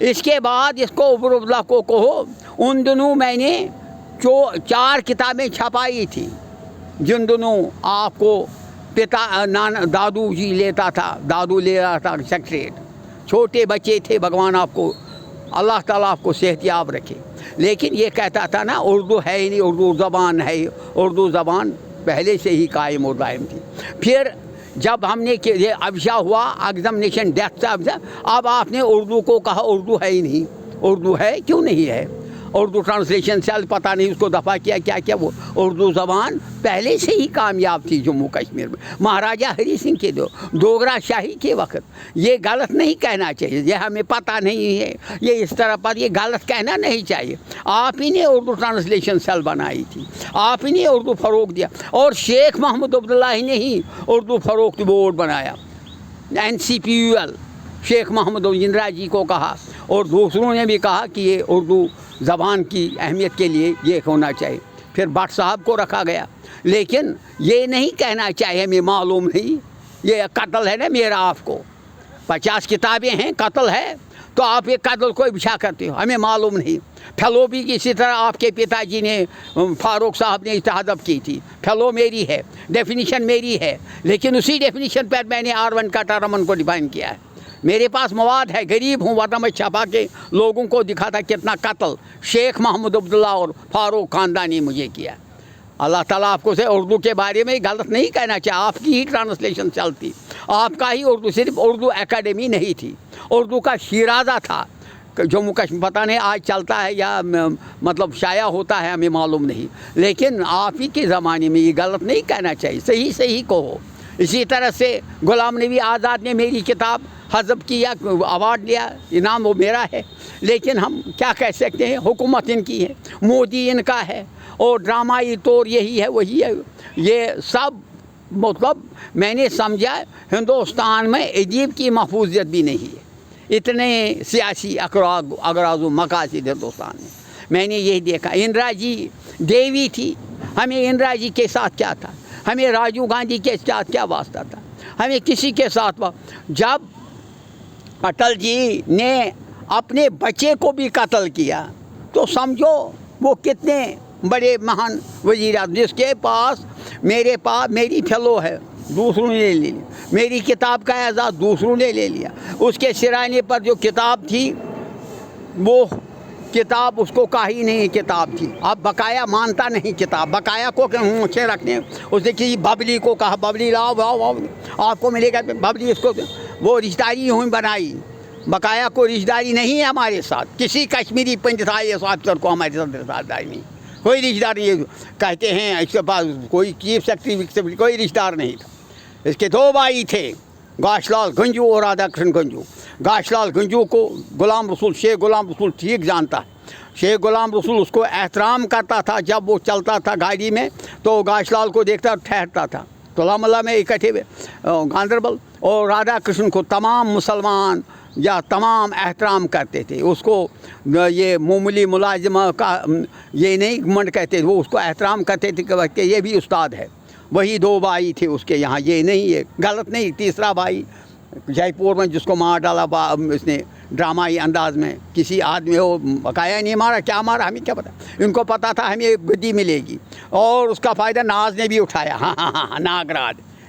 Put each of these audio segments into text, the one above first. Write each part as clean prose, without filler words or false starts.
اس کے بعد اس کو عمر عبداللہ کو کہو ان دنوں میں نے 4 کتابیں چھپائی تھی، جن دنوں آپ کو دادو جی لیتا تھا، دادو لے رہا تھا سیکریٹریٹ، چھوٹے بچے تھے، بھگوان آپ کو اللہ تعالیٰ آپ کو صحت یاب رکھے، لیکن یہ کہتا تھا نا اردو ہے ہی نہیں، اردو زبان ہے، اردو زبان پہلے سے ہی قائم و دائم تھی۔ پھر جب ہم نے یہ افشا ہوا ایگزامینیشن ڈیتھ سے اب آپ نے اردو کو کہا اردو ہے ہی نہیں، اردو ہے کیوں نہیں ہے؟ اردو ٹرانسلیشن سیل پتہ نہیں اس کو دفع کیا کیا وہ اردو زبان پہلے سے ہی کامیاب تھی جموں کشمیر میں، مہاراجہ ہری سنگھ کے دوگرا شاہی کے وقت۔ یہ غلط نہیں کہنا چاہیے، یہ ہمیں پتہ نہیں ہے، یہ اس طرح پر یہ غلط کہنا نہیں چاہیے۔ آپ ہی نے اردو ٹرانسلیشن سیل بنائی تھی، آپ ہی نے اردو فروغ دیا، اور شیخ محمد عبداللہ ہی نے ہی اردو فروغ بورڈ بنایا، NCPUL شیخ محمد اندرا جی کو کہا، اور دوسروں نے بھی کہا کہ یہ اردو زبان کی اہمیت کے لیے یہ ہونا چاہیے۔ پھر بٹ صاحب کو رکھا گیا، لیکن یہ نہیں کہنا چاہیے ہمیں معلوم نہیں، یہ قتل ہے نا میرا آپ کو، 50 کتابیں ہیں، قتل ہے، تو آپ یہ قتل کو ابشا کرتے ہو، ہمیں معلوم نہیں۔ فیلو بھی اسی طرح آپ کے پتا جی نے، فاروق صاحب نے اتحادب کی تھی، فیلو میری ہے، ڈیفینیشن میری ہے، لیکن اسی ڈیفینیشن پر میں نے R1 کا ٹرمن کو ڈیفائن کیا ہے۔ میرے پاس مواد ہے، غریب ہوں، ورنہ میں چھپا کے لوگوں کو دکھاتا کتنا قتل شیخ محمد عبداللہ اور فاروق خاندان نے مجھے کیا۔ اللہ تعالیٰ آپ کو سے اردو کے بارے میں غلط نہیں کہنا چاہیے، آپ کی ہی ٹرانسلیشن چلتی، آپ کا ہی اردو، صرف اردو اکیڈمی نہیں تھی، اردو کا شیرازہ تھا جموں کشمیر، پتہ نہیں آج چلتا ہے یا مطلب شائع ہوتا ہے، ہمیں معلوم نہیں، لیکن آپ ہی کے زمانے میں یہ غلط نہیں کہنا چاہیے، صحیح کہو۔ اسی طرح سے غلام نبی آزاد نے میری کتاب حذف کیا، ایوارڈ لیا، انعام وہ میرا ہے، لیکن ہم کیا کہہ سکتے ہیں، حکومت ان کی ہے، مودی ان کا ہے، اور ڈرامائی طور یہی ہے وہی ہے، یہ سب مطلب میں نے سمجھا ہندوستان میں ادیب کی محفوظیت بھی نہیں ہے، اتنے سیاسی اغراض و مقاصد ہندوستان میں نے یہی دیکھا۔ اندرا جی دیوی تھی، ہمیں اندرا جی کے ساتھ کیا تھا، ہمیں راجیو گاندھی کے ساتھ کیا واسطہ تھا، ہمیں کسی کے ساتھ جب اٹل جی نے اپنے بچے کو بھی قتل کیا تو سمجھو وہ کتنے بڑے مہان وزیر اعظم، جس کے پاس میری فیلو ہے دوسروں نے لے لیا، میری کتاب کا اعزاز دوسروں نے لے لیا، اس کے سرانے پر جو کتاب تھی وہ کتاب اس کو کہی نہیں کتاب تھی، اب بقایا مانتا نہیں کتاب، بقایا کو اونچے رکھنے، اس نے کسی ببلی کو کہا ببلی لاؤ آپ کو ملے گا، ببلی اس کو وہ رشتہ داری ہوئی بنائی، بقایا کو رشتہ داری نہیں ہے ہمارے ساتھ، کسی کشمیری پنڈت IAS افسر کو ہمارے ساتھ رشتہ داری نہیں، کوئی رشتہ دار نہیں، کہتے ہیں اس کے پاس کوئی چیف سیکرٹری کوئی رشتہ دار نہیں تھا۔ اس کے 2 بھائی تھے، گاش لال گنجو اور رادھا کرشن گنجو۔ گاش لال گنجو کو شیخ غلام رسول ٹھیک جانتا ہے، شیخ غلام رسول اس کو احترام کرتا تھا، جب وہ چلتا تھا گاڑی میں تو گاش لال کو دیکھتا ٹھہرتا تھا، تلام اللہ میں اکٹھے گاندربل، اور رادھا کرشن کو تمام مسلمان یا تمام احترام کرتے تھے، اس کو یہ معمولی ملازمہ کا یہ نہیں منڈ کہتے تھے، وہ اس کو احترام کرتے تھے کہ یہ بھی استاد ہے۔ وہی 2 بھائی تھے اس کے یہاں، یہ نہیں ہے غلط نہیں۔ تیسرا بھائی جے پور میں جس کو مار ڈالا اس نے ڈرامائی انداز میں، کسی آدمی وہ بقایا نہیں مارا، کیا مارا ہمیں کیا پتہ، ان کو پتہ تھا ہمیں گدی ملے گی، اور اس کا فائدہ ناز نے بھی اٹھایا۔ ہاں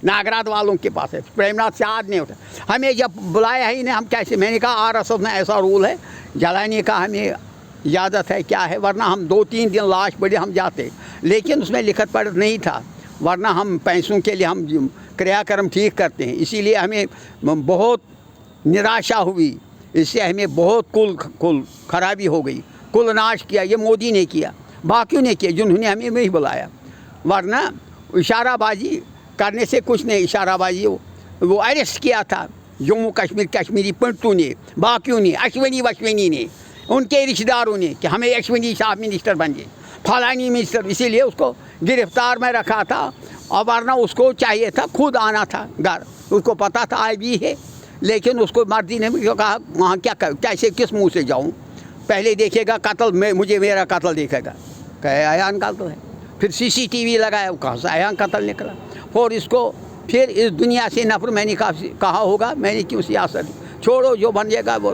ناگراد والوں کے پاس ہے، پریم ناتھ سیاد نے اٹھایا، ہمیں جب بلایا ہی نہیں ہم کیسے، میں نے کہا RSS میں ایسا رول ہے جلانے کا، ہمیں اجازت ہے کیا ہے، ورنہ ہم 2-3 دن لاش پڑے ہم جاتے، لیکن اس میں لکھت پڑھت نہیں تھا، ورنہ ہم پیسوں کے لیے ہم کریا کرم ٹھیک کرتے ہیں، اسی لیے ہمیں بہت نراشا ہوئی، اس سے ہمیں بہت کل خرابی ہو گئی، کل ناش کیا، یہ مودی نے کیا، باقیوں نے کیا جنہوں نے ہمیں نہیں بلایا، ورنہ اشارہ بازی کرنے سے کچھ نہیں، اشارہ بازی وہ اریسٹ کیا تھا جموں کشمیری پنڈتوں نے، باقیوں نے، اشونی نے، ان کے رشتہ داروں نے کہ ہمیں اشونی صاحب منسٹر بن گئے، فلانی منسٹر، اسی لیے اس کو گرفتار میں رکھا تھا، اور ورنہ اس کو چاہیے تھا خود آنا تھا گھر، اس کو پتہ تھا IB ہے، لیکن اس کو مرضی نے کہا وہاں کیسے کس منہ سے جاؤں، پہلے دیکھے گا قتل، مجھے میرا قتل دیکھے گا، کہ ایان قتل ہے، پھر CCTV لگایا، کہاں سے ایان قتل نکلا، اور اس کو پھر اس دنیا سے نفر، میں نے کہا ہوگا میں نے کیوں سیاست چھوڑو، جو بن جائے گا وہ